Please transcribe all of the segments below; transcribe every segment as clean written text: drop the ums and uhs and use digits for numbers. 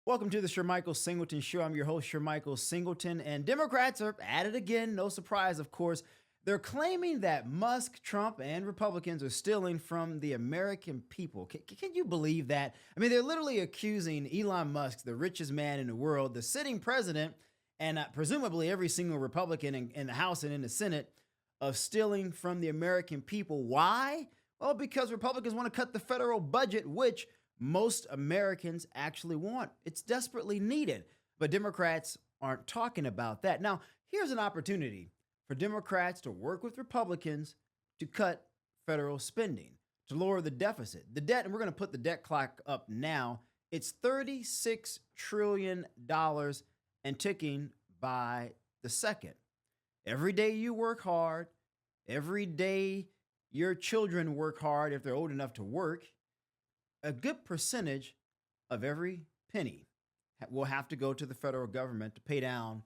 Welcome to the Shermichael Singleton Show. I'm your host, Shermichael Singleton, and Democrats are at it again. No surprise, of course. They're claiming that Musk, Trump, and Republicans are stealing from the American people. Can you believe that? I mean, they're literally accusing Elon Musk, the richest man in the world, the sitting president, and presumably every single Republican in the House and in the Senate of stealing from the American people. Why? Well, because Republicans want to cut the federal budget, which most Americans actually want. It's desperately needed, but Democrats aren't talking about that. Now, here's an opportunity for Democrats to work with Republicans to cut federal spending, to lower the deficit. The debt, and we're going to put the debt clock up now, it's $36 trillion and ticking by the second. Every day you work hard, every day your children work hard if they're old enough to work, a good percentage of every penny will have to go to the federal government to pay down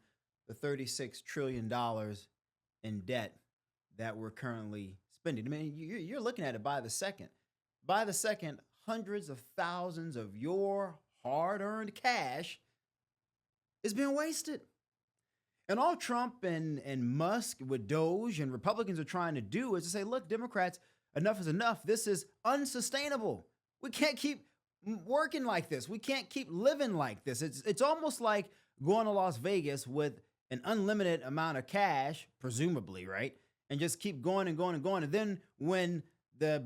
the $36 trillion in debt that we're currently spending. I mean, you're looking at it by the second. By the second, hundreds of thousands of your hard-earned cash is being wasted. And all Trump and Musk with Doge and Republicans are trying to do is to say, look, Democrats, enough is enough. This is unsustainable. We can't keep working like this. We can't keep living like this. It's almost like going to Las Vegas with an unlimited amount of cash, presumably, right? And just keep going and going and going. And then when the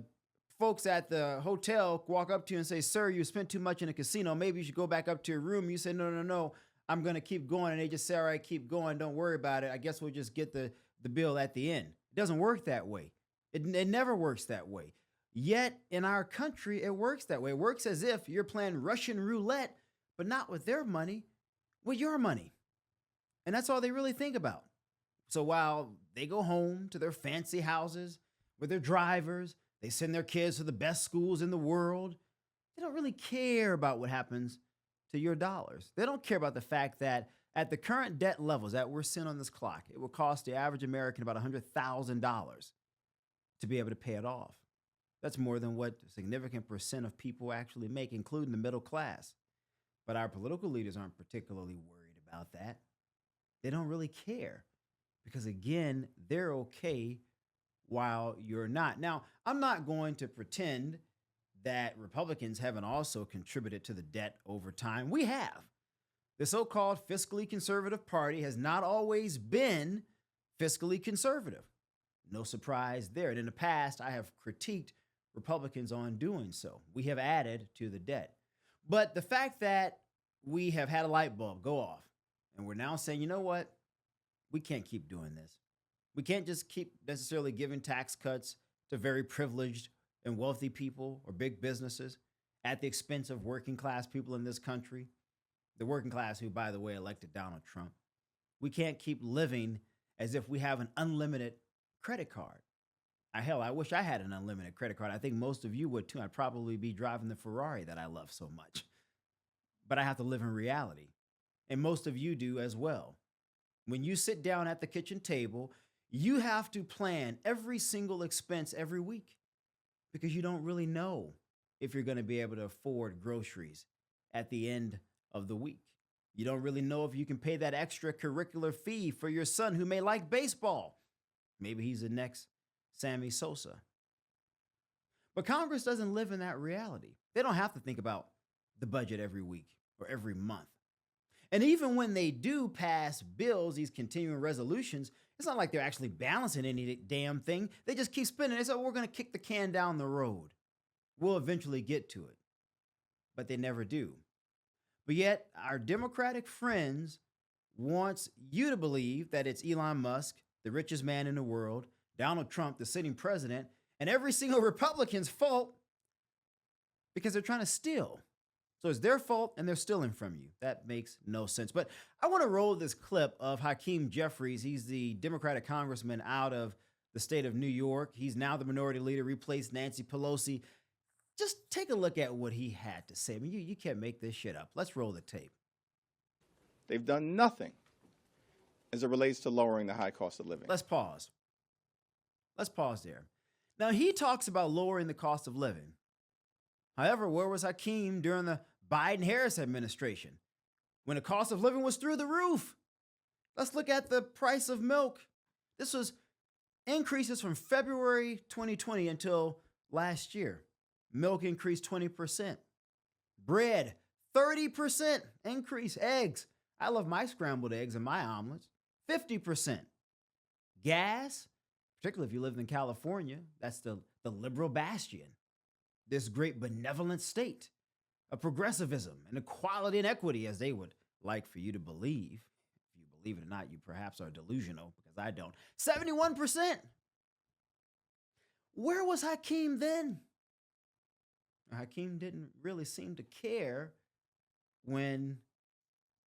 folks at the hotel walk up to you and say, sir, you spent too much in a casino, maybe you should go back up to your room. You say, no, I'm going to keep going. And they just say, all right, keep going. Don't worry about it. I guess we'll just get the bill at the end. It doesn't work that way. It never works that way. Yet in our country, it works that way. It works as if you're playing Russian roulette, but not with their money, with your money. And that's all they really think about. So while they go home to their fancy houses with their drivers, they send their kids to the best schools in the world, they don't really care about what happens to your dollars. They don't care about the fact that at the current debt levels that we're seeing on this clock, it will cost the average American about $100,000 to be able to pay it off. That's more than what a significant percent of people actually make, including the middle class. But our political leaders aren't particularly worried about that. They don't really care because, again, they're okay while you're not. Now, I'm not going to pretend that Republicans haven't also contributed to the debt over time. We have. The so-called fiscally conservative party has not always been fiscally conservative. No surprise there. And in the past, I have critiqued Republicans on doing so. We have added to the debt. But the fact that we have had a light bulb go off and we're now saying, you know what? We can't keep doing this. We can't just keep necessarily giving tax cuts to very privileged and wealthy people or big businesses at the expense of working class people in this country. The working class who, by the way, elected Donald Trump. We can't keep living as if we have an unlimited credit card. Hell, I wish I had an unlimited credit card. I think most of you would too. I'd probably be driving the Ferrari that I love so much. But I have to live in reality. And most of you do as well. When you sit down at the kitchen table, you have to plan every single expense every week because you don't really know if you're going to be able to afford groceries at the end of the week. You don't really know if you can pay that extracurricular fee for your son who may like baseball. Maybe he's the next Sammy Sosa. But Congress doesn't live in that reality. They don't have to think about the budget every week or every month. And even when they do pass bills, these continuing resolutions, it's not like they're actually balancing any damn thing. They just keep spending. They say, we're going to kick the can down the road. We'll eventually get to it. But they never do. But yet, our Democratic friends wants you to believe that it's Elon Musk, the richest man in the world, Donald Trump, the sitting president, and every single Republican's fault because they're trying to steal. So it's their fault and they're stealing from you. That makes no sense. But I want to roll this clip of Hakeem Jeffries. He's the Democratic congressman out of the state of New York. He's now the minority leader, replaced Nancy Pelosi. Just take a look at what he had to say. I mean, you can't make this shit up. Let's roll the tape. They've done nothing as it relates to lowering the high cost of living. Let's pause. Let's pause there. Now, he talks about lowering the cost of living. However, where was Hakeem during the Biden-Harris administration, when the cost of living was through the roof. Let's look at the price of milk. This was increases from February 2020 until last year. Milk increased 20%. Bread, 30% increase. Eggs, I love my scrambled eggs and my omelets, 50%. Gas, particularly if you live in California, that's the liberal bastion, this great benevolent state of progressivism and equality and equity, as they would like for you to believe. If you believe it or not, you perhaps are delusional, because I don't. 71%. Where was Hakeem then? Hakeem didn't really seem to care when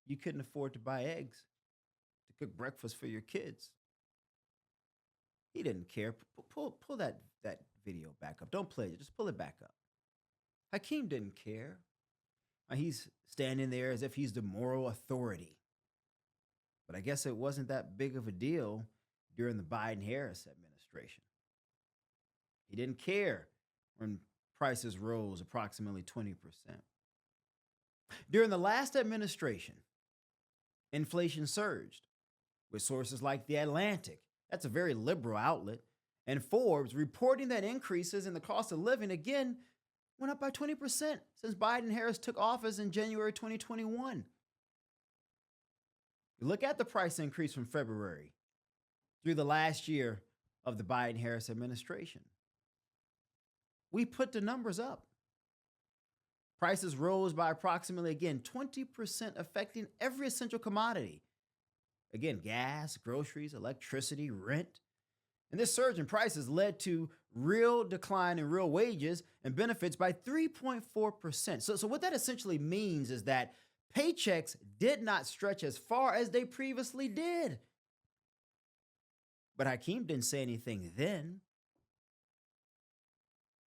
you couldn't afford to buy eggs to cook breakfast for your kids. He didn't care. Pull that video back up. Don't play it. Just pull it back up. Hakeem didn't care. He's standing there as if he's the moral authority. But I guess it wasn't that big of a deal during the Biden-Harris administration. He didn't care when prices rose approximately 20%. During the last administration, inflation surged, with sources like The Atlantic, that's a very liberal outlet, and Forbes reporting that increases in the cost of living again went up by 20% since Biden-Harris took office in January 2021. Look at the price increase from February through the last year of the Biden-Harris administration. We put the numbers up. Prices rose by approximately, again, 20%, affecting every essential commodity. Again, gas, groceries, electricity, rent. And this surge in prices led to real decline in real wages and benefits by 3.4%. So what that essentially means is that paychecks did not stretch as far as they previously did. But Hakeem didn't say anything then.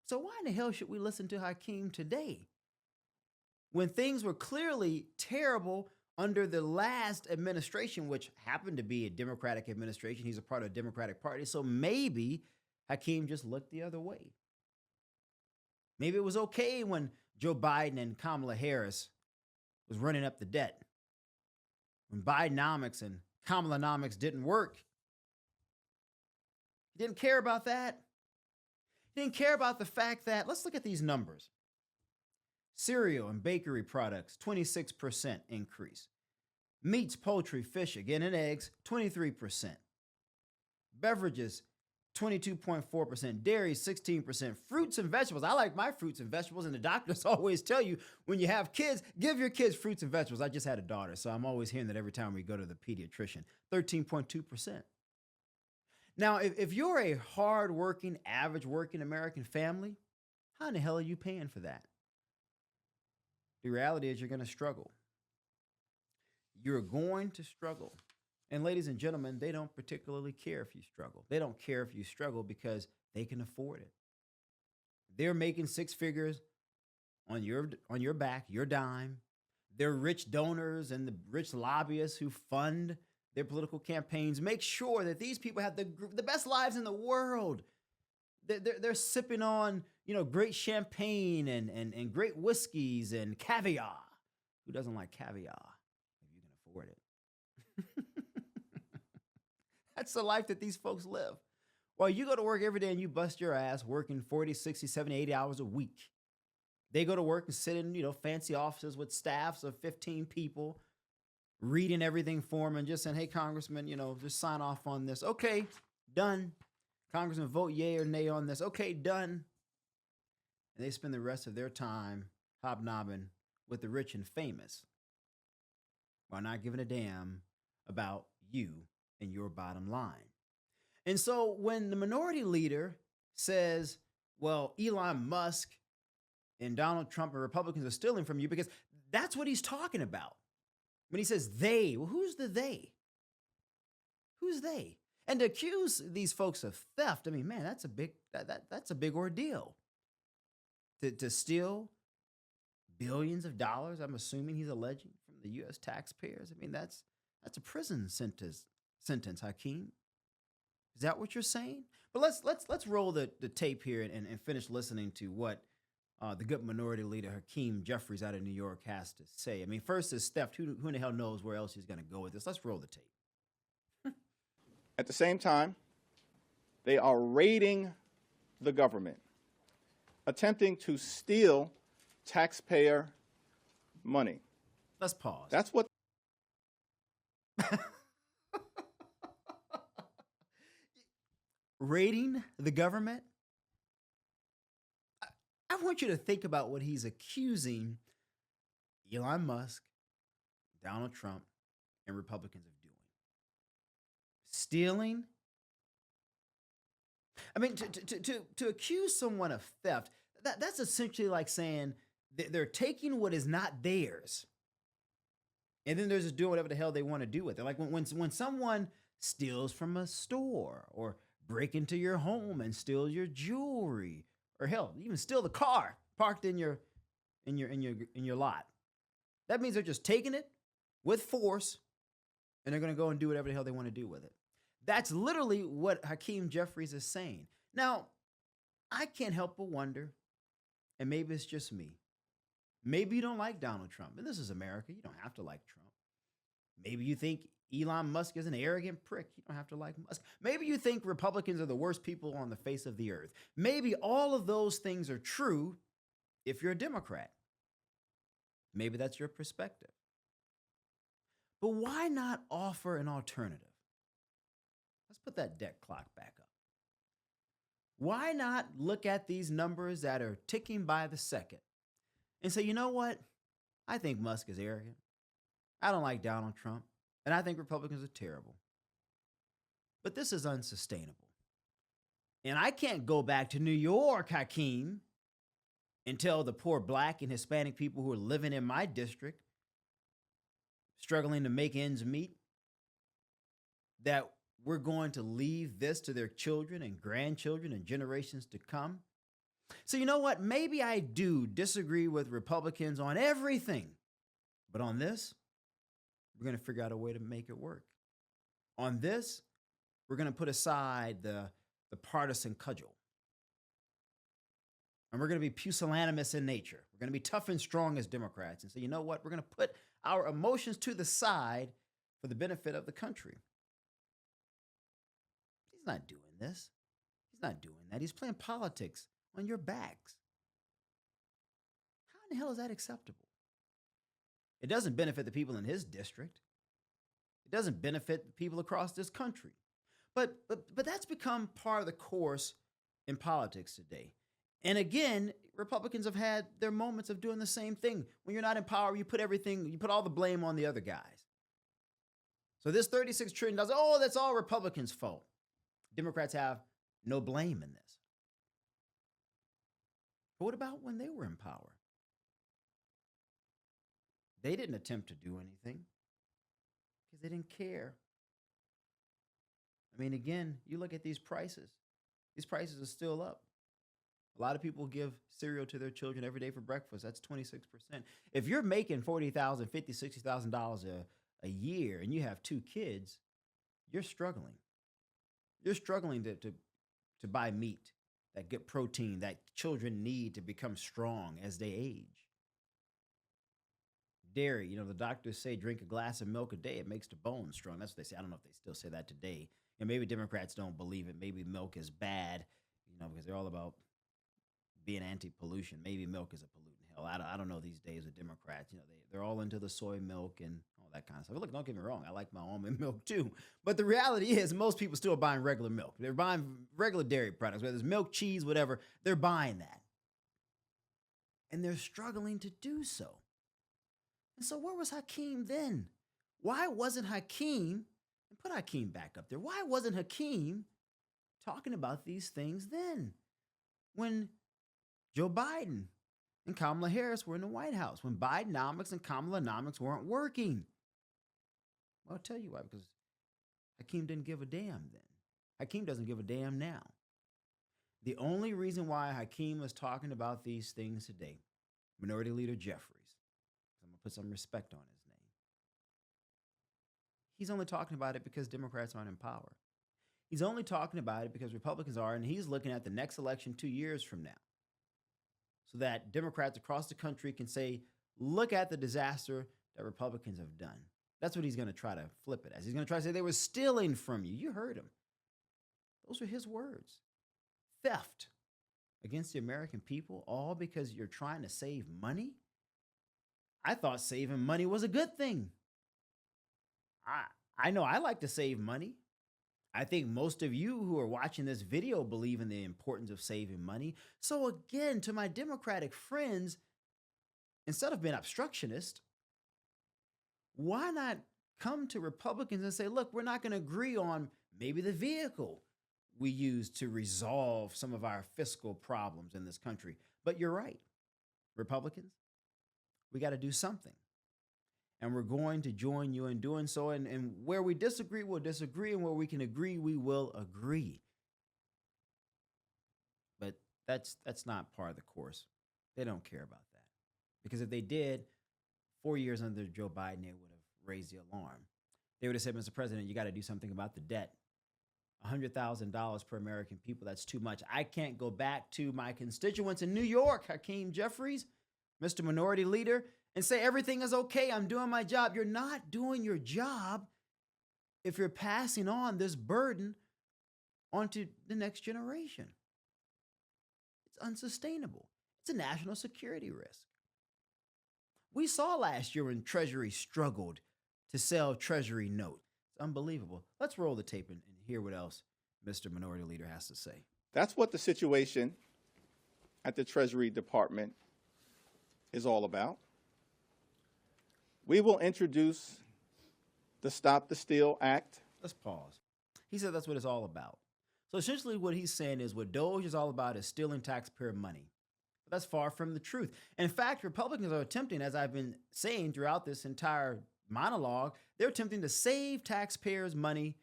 So why in the hell should we listen to Hakeem today, when things were clearly terrible under the last administration, which happened to be a Democratic administration? He's a part of the Democratic Party, so maybe Hakeem just looked the other way. Maybe it was okay when Joe Biden and Kamala Harris was running up the debt, when Bidenomics and Kamalanomics didn't work. He didn't care about that. He didn't care about the fact that, let's look at these numbers. Cereal and bakery products, 26% increase. Meats, poultry, fish, again, and eggs, 23%. Beverages, 22.4%. Dairy, 16%. Fruits and vegetables. I like my fruits and vegetables, and the doctors always tell you when you have kids, give your kids fruits and vegetables. I just had a daughter, so I'm always hearing that every time we go to the pediatrician. 13.2%. Now, if you're a hard-working, average-working American family, how in the hell are you paying for that? The reality is you're going to struggle. You're going to struggle. And ladies and gentlemen, they don't particularly care if you struggle. They don't care if you struggle because they can afford it. They're making six figures on your back, your dime. They're rich donors and the rich lobbyists who fund their political campaigns make sure that these people have the best lives in the world. They're sipping on, great champagne and great whiskeys and caviar. Who doesn't like caviar if you can afford it? That's the life that these folks live. While you go to work every day and you bust your ass working 40, 60, 70, 80 hours a week. They go to work and sit in, fancy offices with staffs of 15 people, reading everything for them and just saying, hey, Congressman, just sign off on this. Okay, done. Congressman, vote yay or nay on this. Okay, done. And they spend the rest of their time hobnobbing with the rich and famous while not giving a damn about you and your bottom line. And so when the minority leader says, well, Elon Musk and Donald Trump and Republicans are stealing from you, because that's what he's talking about. When he says they, well, who's the they? Who's they? And to accuse these folks of theft, I mean, man, that's a big ordeal. To steal billions of dollars, I'm assuming he's alleging, from the U.S. taxpayers. I mean, that's a prison sentence, Hakeem. Is that what you're saying? But let's roll the tape here and finish listening to what the good minority leader Hakeem Jeffries out of New York has to say. I mean, first is theft. Who in the hell knows where else he's going to go with this? Let's roll the tape. At the same time, they are raiding the government, attempting to steal taxpayer money. Let's pause. That's what. Raiding the government? I want you to think about what he's accusing Elon Musk, Donald Trump, and Republicans of doing. Stealing? I mean, to accuse someone of theft, that's essentially like saying they're taking what is not theirs, and then they're just doing whatever the hell they want to do with it. Like when someone steals from a store or break into your home and steal your jewelry, or hell, even steal the car parked in your lot. That means they're just taking it with force, and they're going to go and do whatever the hell they want to do with it. That's literally what Hakeem Jeffries is saying. Now, I can't help but wonder, and maybe it's just me. Maybe you don't like Donald Trump, and this is America. You don't have to like Trump. Maybe you think Elon Musk is an arrogant prick. You don't have to like Musk. Maybe you think Republicans are the worst people on the face of the earth. Maybe all of those things are true if you're a Democrat. Maybe that's your perspective. But why not offer an alternative? Let's put that debt clock back up. Why not look at these numbers that are ticking by the second and say, you know what? I think Musk is arrogant. I don't like Donald Trump. And I think Republicans are terrible. But this is unsustainable. And I can't go back to New York, Hakeem, and tell the poor black and Hispanic people who are living in my district, struggling to make ends meet, that we're going to leave this to their children and grandchildren and generations to come. So you know what? Maybe I do disagree with Republicans on everything. But on this, we're going to figure out a way to make it work. On this, we're going to put aside the partisan cudgel. And we're going to be pusillanimous in nature. We're going to be tough and strong as Democrats. And say, you know what? We're going to put our emotions to the side for the benefit of the country. He's not doing this. He's not doing that. He's playing politics on your backs. How in the hell is that acceptable? It doesn't benefit the people in his district. It doesn't benefit the people across this country. But that's become part of the course in politics today. And again, Republicans have had their moments of doing the same thing. When you're not in power, you put all the blame on the other guys. So this $36 trillion, that's all Republicans' fault. Democrats have no blame in this. But what about when they were in power? They didn't attempt to do anything because they didn't care. I mean, again, you look at these prices. These prices are still up. A lot of people give cereal to their children every day for breakfast. That's 26%. If you're making $40,000, $50,000, $60,000 a year and you have 2 kids, you're struggling. You're struggling to buy meat, that good protein that children need to become strong as they age. Dairy, the doctors say drink a glass of milk a day. It makes the bones strong. That's what they say. I don't know if they still say that today. And maybe Democrats don't believe it. Maybe milk is bad, because they're all about being anti-pollution. Maybe milk is a pollutant. Hell, I don't know these days with Democrats. They're all into the soy milk and all that kind of stuff. Look, don't get me wrong. I like my almond milk too. But the reality is most people still are buying regular milk. They're buying regular dairy products, whether it's milk, cheese, whatever. They're buying that. And they're struggling to do so. And so where was Hakeem then? Why wasn't Hakeem, and put Hakeem back up there, why wasn't Hakeem talking about these things then? When Joe Biden and Kamala Harris were in the White House, when Bidenomics and Kamalanomics weren't working. Well, I'll tell you why, because Hakeem didn't give a damn then. Hakeem doesn't give a damn now. The only reason why Hakeem is talking about these things today, Minority Leader Jeffries, I'm going to put some respect on his name. He's only talking about it because Democrats aren't in power. He's only talking about it because Republicans are, and he's looking at the next election 2 years from now. so that Democrats across the country can say, look at the disaster that Republicans have done. That's what he's going to try to flip it as. He's going to try to say they were stealing from you. You heard him. Those are his words. Theft against the American people, all because you're trying to save money? I thought saving money was a good thing. I know I like to save money. I think most of you who are watching this video believe in the importance of saving money. So again, to my Democratic friends, instead of being obstructionist, why not come to Republicans and say, look, we're not going to agree on maybe the vehicle we use to resolve some of our fiscal problems in this country. But you're right, Republicans, we got to do something. And we're going to join you in doing so. And where we disagree, we'll disagree. And where we can agree, we will agree. But that's not part of the course. They don't care about that. Because if they did, 4 years under Joe Biden, they would have raised the alarm. They would have said, Mr. President, you got to do something about the debt. $100,000 per American people, that's too much. I can't go back to my constituents in New York, Hakeem Jeffries, Mr. Minority Leader, and say everything is okay, I'm doing my job. You're not doing your job if you're passing on this burden onto the next generation. It's unsustainable. It's a national security risk. We saw last year when Treasury struggled to sell Treasury notes. It's unbelievable. Let's roll the tape and hear what else Mr. Minority Leader has to say. That's what the situation at the Treasury Department is all about. We will introduce the Stop the Steal Act. Let's pause. He said that's what it's all about. So essentially what he's saying is what Doge is all about is stealing taxpayer money. But that's far from the truth. In fact, Republicans are attempting, as I've been saying throughout this entire monologue, they're attempting to save taxpayers money.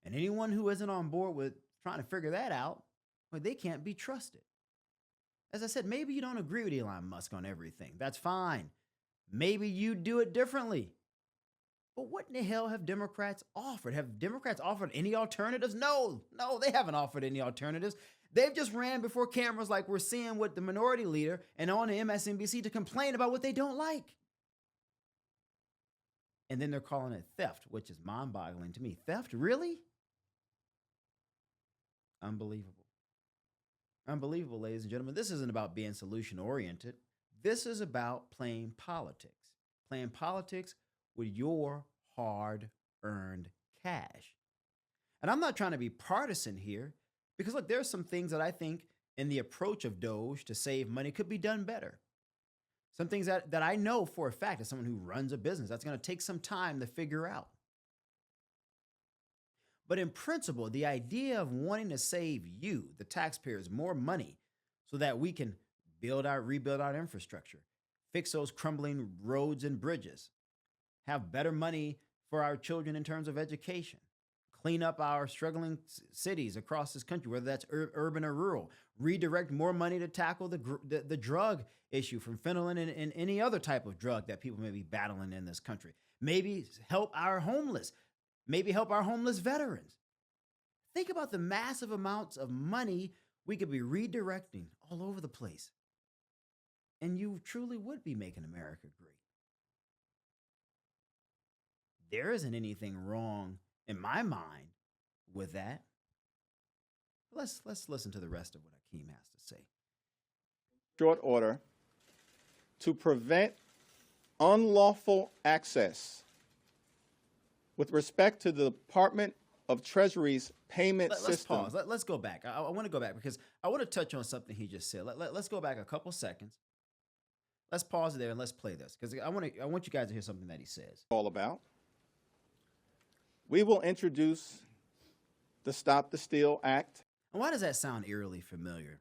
And anyone who isn't on board with trying to figure that out, well, they can't be trusted. As I said, maybe you don't agree with Elon Musk on everything. That's fine. Maybe you do it differently. But what in the hell have Democrats offered? Have Democrats offered any alternatives? No, they haven't offered any alternatives. They've just ran before cameras like we're seeing with the Minority Leader and on the MSNBC to complain about what they don't like. And then they're calling it theft, which is mind-boggling to me. Theft, really? Unbelievable. Unbelievable, ladies and gentlemen. This isn't about being solution-oriented. This is about playing politics. Playing politics with your hard-earned cash. And I'm not trying to be partisan here because, look, there's some things that I think in the approach of Doge to save money could be done better. Some things that I know for a fact as someone who runs a business, that's going to take some time to figure out. But in principle, the idea of wanting to save you, the taxpayers, more money so that we can rebuild our infrastructure, fix those crumbling roads and bridges, have better money for our children in terms of education, clean up our struggling cities across this country, whether that's urban or rural, redirect more money to tackle the drug issue from fentanyl and any other type of drug that people may be battling in this country. Maybe help our homeless. Maybe help our homeless veterans. Think about the massive amounts of money we could be redirecting all over the place. And you truly would be making America great. There isn't anything wrong in my mind with that. Let's listen to the rest of what Hakeem has to say. Short order to prevent unlawful access with respect to the Department of Treasury's payment system. Let's pause. Let's go back. I want to go back because I want to touch on something he just said. Let's go back a couple seconds. Let's pause there and let's play this because I want you guys to hear something that he says. All about. We will introduce the Stop the Steal Act. And why does that sound eerily familiar?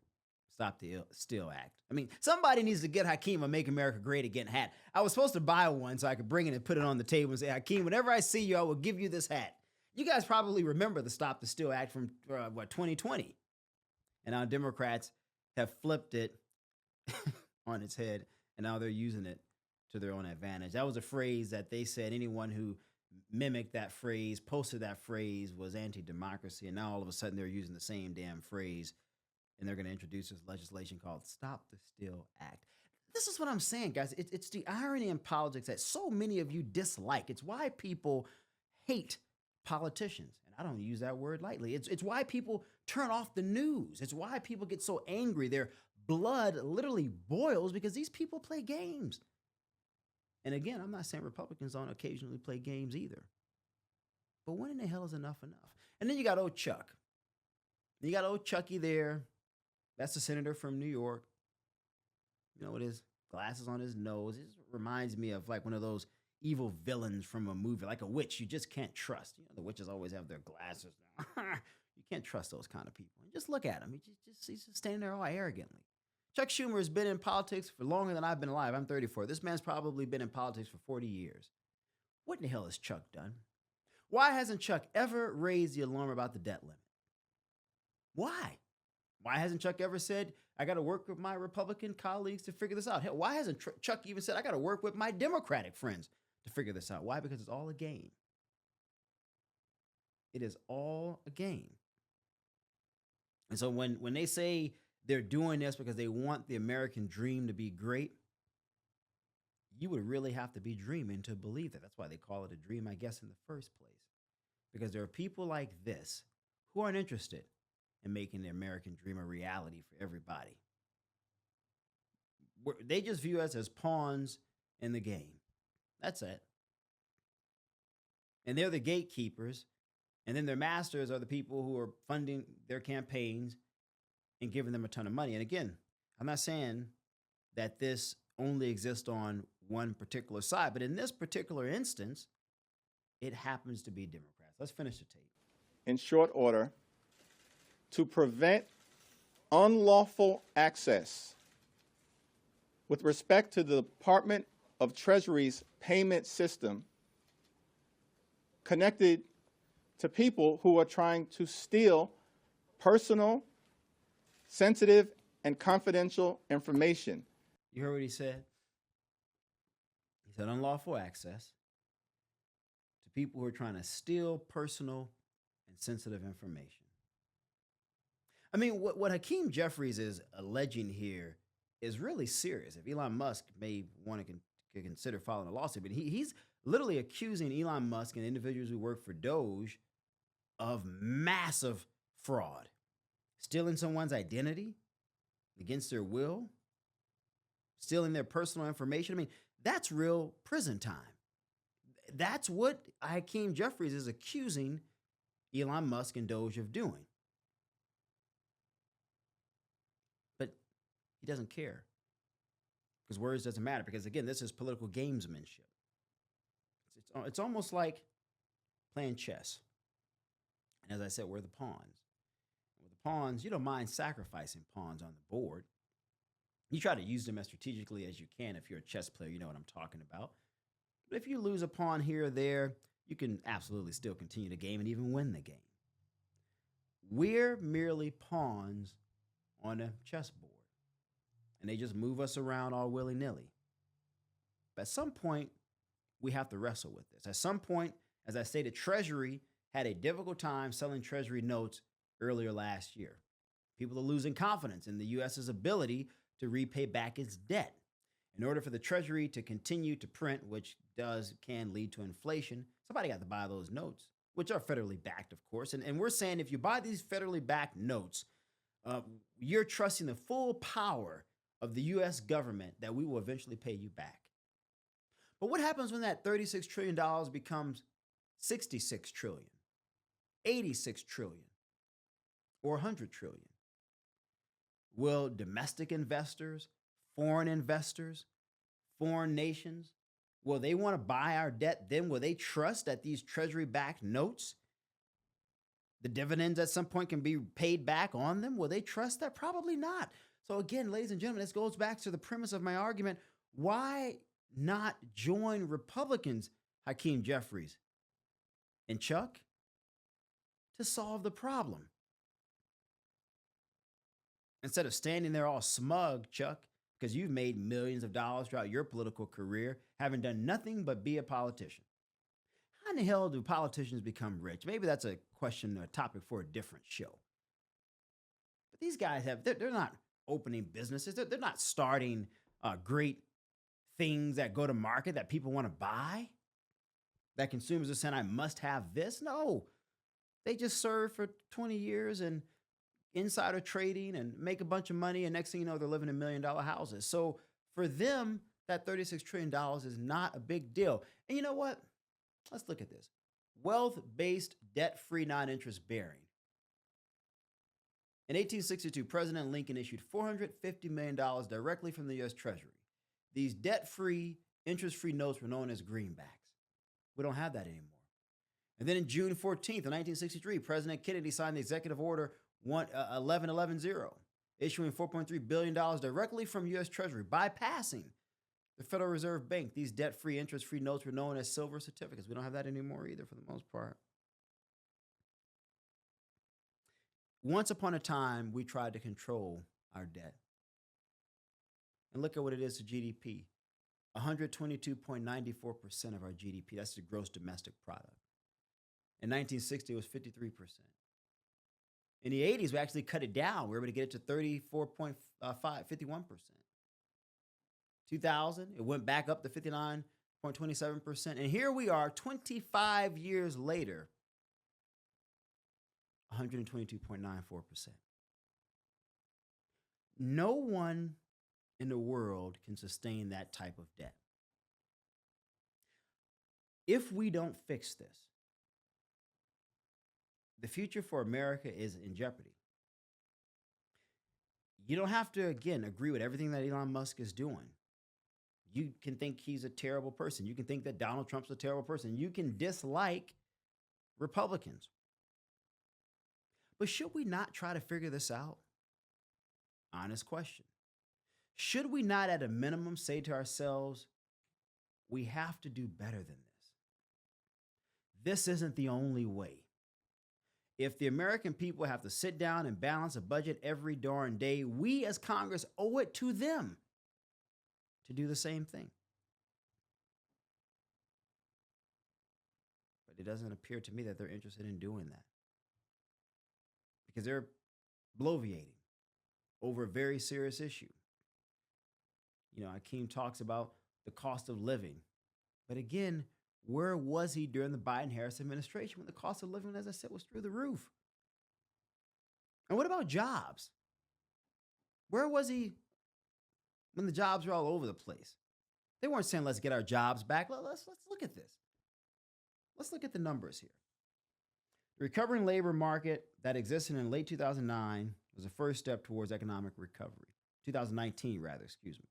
Stop the Steal Act. I mean, somebody needs to get Hakeem a Make America Great Again hat. I was supposed to buy one so I could bring it and put it on the table and say, Hakeem, whenever I see you, I will give you this hat. You guys probably remember the Stop the Steal Act from 2020. And now Democrats have flipped it on its head, and now they're using it to their own advantage. That was a phrase that they said anyone who mimicked that phrase, posted that phrase, was anti-democracy, and now all of a sudden they're using the same damn phrase and they're going to introduce this legislation called Stop the Steal Act. This is what I'm saying, guys. It's the irony in politics that so many of you dislike. It's why people hate politicians. And I don't use that word lightly. It's why people turn off the news. It's why people get so angry. Their blood literally boils because these people play games. And again, I'm not saying Republicans don't occasionally play games either. But when in the hell is enough enough? And then you got old Chuck. You got old Chucky there. That's the senator from New York. You know, with his glasses on his nose. It reminds me of like one of those evil villains from a movie, like a witch you just can't trust. You know, the witches always have their glasses. You can't trust those kind of people. And just look at him. He's just standing there all arrogantly. Chuck Schumer has been in politics for longer than I've been alive. I'm 34. This man's probably been in politics for 40 years. What in the hell has Chuck done? Why hasn't Chuck ever raised the alarm about the debt limit? Why? Why hasn't Chuck ever said, I got to work with my Republican colleagues to figure this out? Hell, why hasn't Chuck even said, I got to work with my Democratic friends to figure this out? Why? Because it's all a game. It is all a game. And so when they say they're doing this because they want the American dream to be great, you would really have to be dreaming to believe that. That's why they call it a dream, I guess, in the first place. Because there are people like this who aren't interested in making the American dream a reality for everybody. They just view us as pawns in the game. That's it. And they're the gatekeepers. And then their masters are the people who are funding their campaigns and giving them a ton of money. And again, I'm not saying that this only exists on one particular side, but in this particular instance, it happens to be Democrats. Let's finish the tape. In short order, to prevent unlawful access with respect to the Department of Treasury's payment system connected to people who are trying to steal personal, sensitive, and confidential information. You heard what he said? He said unlawful access to people who are trying to steal personal and sensitive information. I mean, what Hakeem Jeffries is alleging here is really serious. If Elon Musk may want to consider filing a lawsuit, but he's literally accusing Elon Musk and individuals who work for Doge of massive fraud, stealing someone's identity against their will, stealing their personal information. I mean, that's real prison time. That's what Hakeem Jeffries is accusing Elon Musk and Doge of doing. But he doesn't care because words doesn't matter because, again, this is political gamesmanship. It's almost like playing chess. And as I said, we're the pawns. With the pawns, you don't mind sacrificing pawns on the board. You try to use them as strategically as you can. If you're a chess player, you know what I'm talking about. But if you lose a pawn here or there, you can absolutely still continue the game and even win the game. We're merely pawns on a chessboard. And they just move us around all willy-nilly. But at some point, we have to wrestle with this. At some point, as I stated, Treasury had a difficult time selling Treasury notes earlier last year. People are losing confidence in the U.S.'s ability to repay back its debt. In order for the Treasury to continue to print, which can lead to inflation, somebody got to buy those notes, which are federally backed, of course. And we're saying if you buy these federally backed notes, you're trusting the full power of the U.S. government that we will eventually pay you back. But what happens when that $36 trillion becomes $66 trillion, $86 trillion, or $100 trillion? Will domestic investors, foreign investors, foreign nations, will they want to buy our debt then? Will they trust that these Treasury-backed notes, the dividends at some point can be paid back on them? Will they trust that? Probably not. So again, ladies and gentlemen, this goes back to the premise of my argument. Why not join Republicans, Hakeem Jeffries and Chuck, to solve the problem? Instead of standing there all smug, Chuck, because you've made millions of dollars throughout your political career, having done nothing but be a politician. How in the hell do politicians become rich? Maybe that's a question, a topic for a different show. But these guys they're not opening businesses. They're not starting great things that go to market that people want to buy, that consumers are saying, I must have this. No, they just serve for 20 years and insider trading and make a bunch of money. And next thing you know, they're living in $1 million houses. So for them, that $36 trillion is not a big deal. And you know what? Let's look at this. Wealth-based, debt-free, non-interest bearing. In 1862, President Lincoln issued $450 million directly from the U.S. Treasury. These debt-free, interest-free notes were known as greenbacks. We don't have that anymore. And then in June 14th of 1963, President Kennedy signed the Executive Order 11110, issuing $4.3 billion directly from U.S. Treasury, bypassing the Federal Reserve Bank. These debt-free, interest-free notes were known as silver certificates. We don't have that anymore either, for the most part. Once upon a time, we tried to control our debt. And look at what it is to GDP. 122.94% of our GDP. That's the gross domestic product. In 1960, it was 53%. In the 80s, we actually cut it down. We were able to get it to 34.51%. 2000, it went back up to 59.27%. And here we are 25 years later, 122.94%. No one in the world can sustain that type of debt. If we don't fix this, the future for America is in jeopardy. You don't have to, again, agree with everything that Elon Musk is doing. You can think he's a terrible person. You can think that Donald Trump's a terrible person. You can dislike Republicans. But should we not try to figure this out? Honest question. Should we not, at a minimum, say to ourselves, we have to do better than this? This isn't the only way. If the American people have to sit down and balance a budget every darn day, we as Congress owe it to them to do the same thing. But it doesn't appear to me that they're interested in doing that, because they're bloviating over a very serious issue. You know, Hakeem talks about the cost of living. But again, where was he during the Biden-Harris administration when the cost of living, as I said, was through the roof? And what about jobs? Where was he when the jobs were all over the place? They weren't saying, let's get our jobs back. Let's look at this. Let's look at the numbers here. The recovering labor market that existed in late 2009 was the first step towards economic recovery. 2019, rather, excuse me.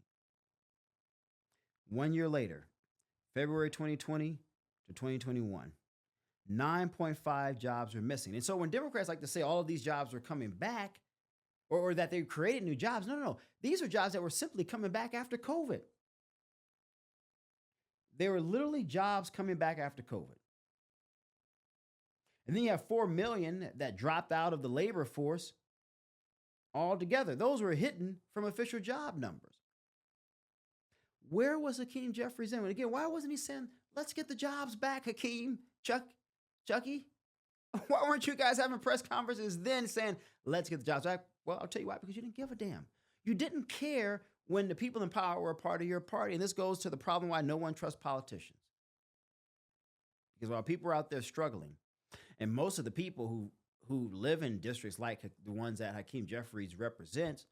1 year later, February 2020 to 2021, 9.5 jobs were missing. And so when Democrats like to say all of these jobs were coming back, or that they created new jobs, no. These are jobs that were simply coming back after COVID. They were literally jobs coming back after COVID. And then you have 4 million that dropped out of the labor force altogether. Those were hidden from official job numbers. Where was Hakeem Jeffries then? And again, why wasn't he saying, let's get the jobs back, Hakeem, Chucky? Why weren't you guys having press conferences then saying, let's get the jobs back? Well, I'll tell you why, because you didn't give a damn. You didn't care when the people in power were a part of your party. And this goes to the problem why no one trusts politicians. Because while people are out there struggling, and most of the people who live in districts like the ones that Hakeem Jeffries represents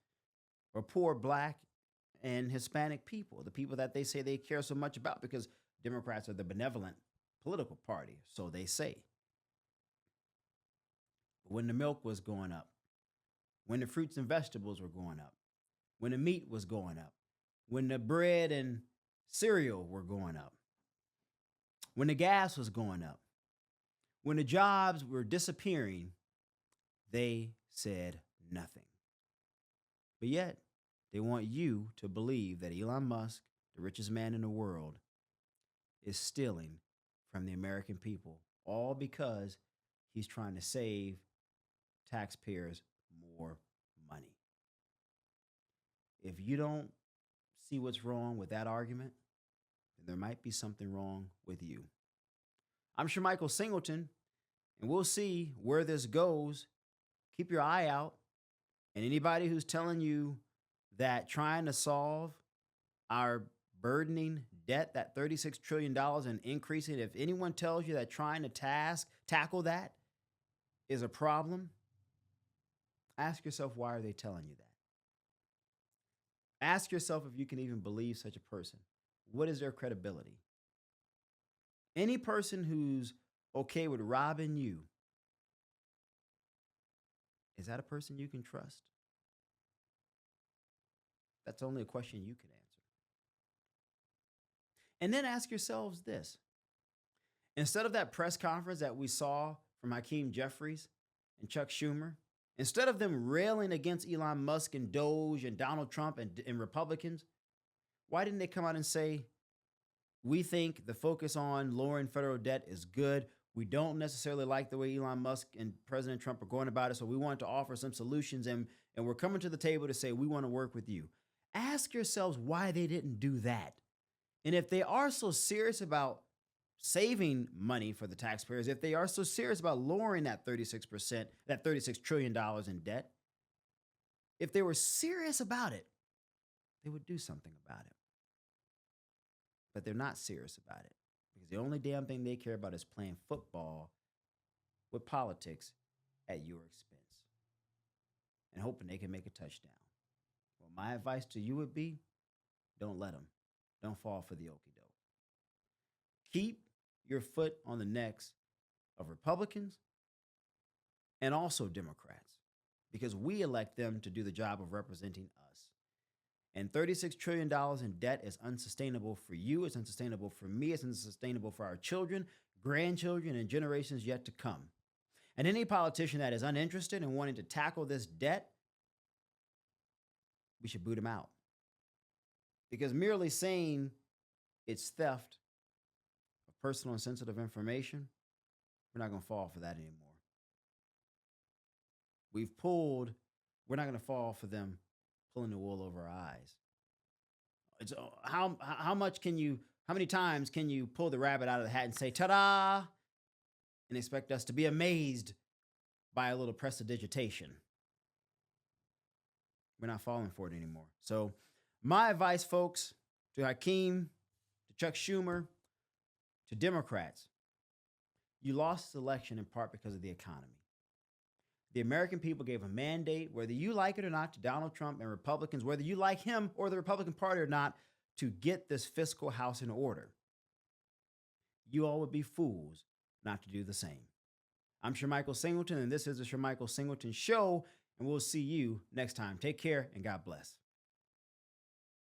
are poor Black and Hispanic people, the people that they say they care so much about, because Democrats are the benevolent political party, so they say. When the milk was going up, when the fruits and vegetables were going up, when the meat was going up, when the bread and cereal were going up, when the gas was going up, when the jobs were disappearing, they said nothing. But yet, they want you to believe that Elon Musk, the richest man in the world, is stealing from the American people, all because he's trying to save taxpayers more money. If you don't see what's wrong with that argument, then there might be something wrong with you. I'm Shermichael Singleton, and we'll see where this goes. Keep your eye out And anybody who's telling you that trying to solve our burdening debt, that $36 trillion and increasing, if anyone tells you that trying to tackle that is a problem, ask yourself, why are they telling you that? Ask yourself if you can even believe such a person. What is their credibility? Any person who's okay with robbing you, is that a person you can trust? That's only a question you can answer. And then ask yourselves this. Instead of that press conference that we saw from Hakeem Jeffries and Chuck Schumer, instead of them railing against Elon Musk and Doge and Donald Trump and Republicans, why didn't they come out and say, we think the focus on lowering federal debt is good. We don't necessarily like the way Elon Musk and President Trump are going about it, so we want to offer some solutions, and we're coming to the table to say we want to work with you. Ask yourselves why they didn't do that. And if they are so serious about saving money for the taxpayers, if they are so serious about lowering that 36%, that $36 trillion in debt, if they were serious about it, they would do something about it. But they're not serious about it because the only damn thing they care about is playing football with politics at your expense and hoping they can make a touchdown. Well, my advice to you would be, don't let them. Don't fall for the okie doke. Keep your foot on the necks of Republicans and also Democrats because we elect them to do the job of representing us. And $36 trillion in debt is unsustainable for you. It's unsustainable for me. It's unsustainable for our children, grandchildren, and generations yet to come. And any politician that is uninterested in wanting to tackle this debt, we should boot him out. Because merely saying it's theft of personal and sensitive information, we're not going to fall for that anymore. We're not going to fall for them pulling the wool over our eyes. It's, how many times can you pull the rabbit out of the hat and say, ta-da, and expect us to be amazed by a little prestidigitation? We're not falling for it anymore. So my advice, folks, to Hakeem, to Chuck Schumer, to Democrats, you lost this election in part because of the economy. The American people gave a mandate, whether you like it or not, to Donald Trump and Republicans, whether you like him or the Republican Party or not, to get this fiscal house in order. You all would be fools not to do the same. I'm Shermichael Singleton, and this is the Shermichael Singleton Show, and we'll see you next time. Take care, and God bless.